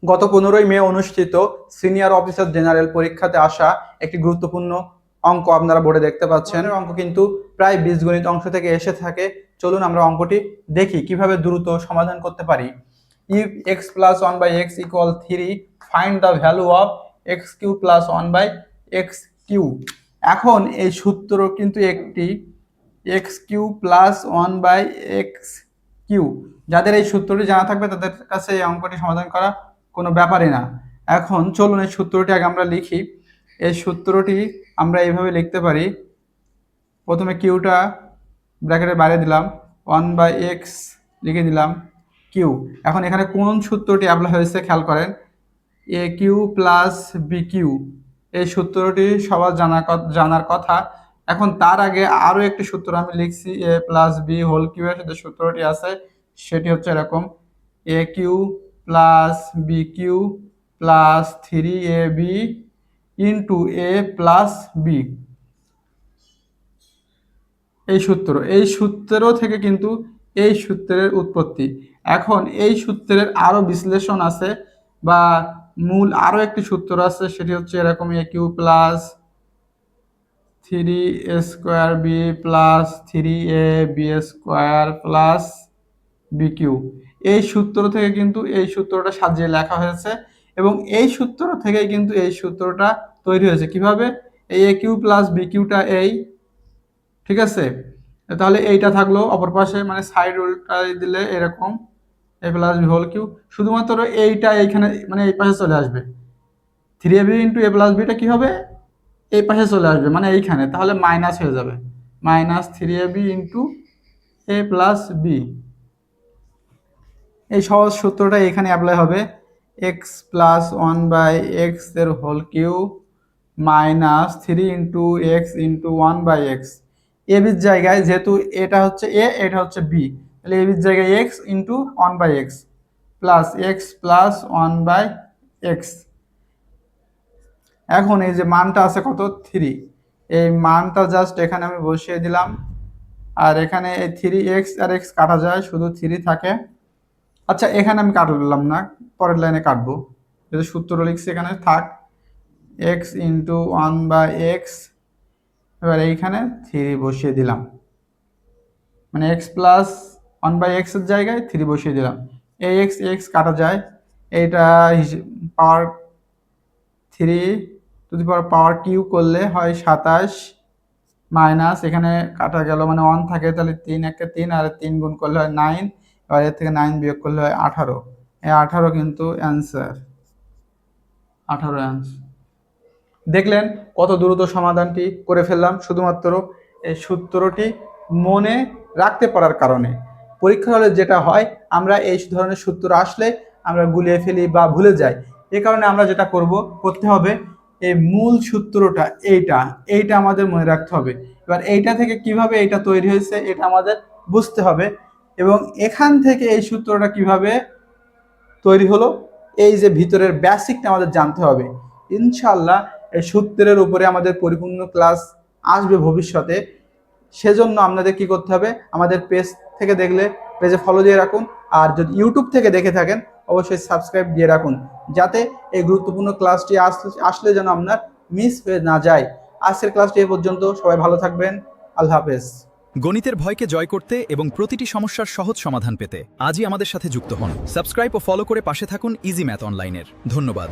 গত 15ই মে অনুষ্ঠিত senior officer general পরীক্ষাতে আসা একটি গুরুত্বপূর্ণ অঙ্ক আপনারা বোর্ডে দেখতে পাচ্ছেন। অঙ্ক কিন্তু প্রায় বীজগণিত অংশ থেকে এসে থাকে। চলুন আমরা অঙ্কটি দেখি কিভাবে দ্রুত সমাধান করতে পারি। If x + 1/x = 3, find the value of x³ + 1/x³। এখন এই সূত্র কিন্তু একটি x³ + 1/x³। যাদের এই সূত্রটি জানা থাকবে তাদের কাছে এই অঙ্কটি সমাধান করা কোনো ব্যাপারই না। এখন চলুন এই সূত্রটি আগে আমরা লিখি। এই সূত্রটি আমরা এইভাবে লিখতে পারি। প্রথমে কিউটা ব্র্যাকেটের বাইরে দিলাম, 1/x লিখে দিলাম কিউ। এখন এখানে কোন সূত্রটি অ্যাপ্লাই হয়েছে খেয়াল করেন, AQ + BQ। এই সূত্রটি সবার জানার কথা। এখন তার আগে আরও একটি সূত্র আমি লিখছি, A + B হোল কিউবের যে সূত্রটি আছে সেটি হচ্ছে এরকম, AQ + BQ + 3AB * A + B। এই সূত্র থেকে কিন্তু এই সূত্রের উৎপত্তি। এখন এই সূত্রের আরও বিশ্লেষণ আছে বা মূল আরও একটি সূত্র আছে, সেটি হচ্ছে এরকম, AQ + 3A² B + 3AB² + BQ। এই সূত্র থেকে কিন্তু এই সূত্রটা সাজিয়ে লেখা হয়েছে এবং এই সূত্র থেকেই কিন্তু এই সূত্রটা তৈরি হয়েছে। কিভাবে? এই AQ + BQটা এই, ঠিক আছে, তাহলে এইটা থাকলো অপর পাশে, মানে সাইড উল্টাই দিলে এরকম A + B হোল কিউ। শুধুমাত্র এইটা এইখানে মানে এই পাশে চলে আসবে, 3AB * A + Bটা কি হবে, এই পাশে চলে আসবে মানে এইখানে, তাহলে মাইনাস হয়ে যাবে, -3AB * A + B। এই সহজ সূত্রটা এখানে অ্যাপ্লাই হবে, x + 1/x এর হোল কিউ -3 * x * 1/x। এ বির জায়গায় যেহেতু এটা হচ্ছে a এটা হচ্ছে b, তাহলে এ বির জায়গায় x * 1/x plus x + 1/x। এখন এই যে মানটা আছে কত, 3, এই মানটা জাস্ট এখানে আমি বসিয়ে দিলাম। আর এখানে এই 3x আর x কাটা যায়, শুধু 3 থাকে। আচ্ছা, এখানে আমি কাটলাম না, পরের লাইনে কাটবো, যেহেতু সূত্র লিখছি এখানে থাক, x * 1/x। এবার এইখানে 3 বসিয়ে দিলাম, মানে x + 1/x এর জায়গায় 3 বসিয়ে দিলাম। এই x কাটা যায়, এইটা পাওয়ার 3 করলে হয় 27, মাইনাস এখানে কাটা গেল মানে 1 থাকে, তাহলে 3 × 3 আর 3 গুণ করলে হয় 9। আর এর থেকে 9 বিয়োগ করলে হয় 18। এই 18 কিন্তু অ্যান্সার, 18 অ্যান্সার। দেখলেন কত দ্রুত সমাধানটি করে ফেললাম শুধুমাত্র এই সূত্রটি মনে রাখতে পারার কারণে। পরীক্ষা হলে যেটা হয়, আমরা এই ধরনের সূত্র আসলে আমরা গুলিয়ে ফেলি বা ভুলে যাই। এই কারণে আমরা যেটা করতে হবে, এই মূল সূত্রটা এইটা আমাদের মনে রাখতে হবে। এবার এইটা থেকে কিভাবে এইটা তৈরি হয়েছে এটা আমাদের বুঝতে হবে, এবং এখান থেকে এই সূত্রটা কিভাবে তৈরি হলো, এই যে ভিতরের বেসিকটা আমাদের জানতে হবে। ইনশাআল্লাহ এই সূত্রের উপরে আমাদের পরিপূর্ণ ক্লাস আসবে ভবিষ্যতে। সেজন্য আপনাদের কি করতে হবে, আমাদের পেজ থেকে দেখলে পেজে ফলো দিয়ে রাখুন, আর যদি ইউটিউব থেকে দেখে থাকেন অবশ্যই সাবস্ক্রাইব দিয়ে রাখুন, যাতে এই গুরুত্বপূর্ণ ক্লাসটি আসলে যেন আপনার মিস হয়ে না যায়। আজকের ক্লাসটি এ পর্যন্ত, সবাই ভালো থাকবেন, আল্লাহ হাফেজ। গণিতের ভয়কে জয় করতে এবং প্রতিটি সমস্যার সহজ সমাধান পেতে আজই আমাদের সাথে যুক্ত হন। সাবস্ক্রাইব ও ফলো করে পাশে থাকুন ইজি ম্যাথ অনলাইনের। ধন্যবাদ।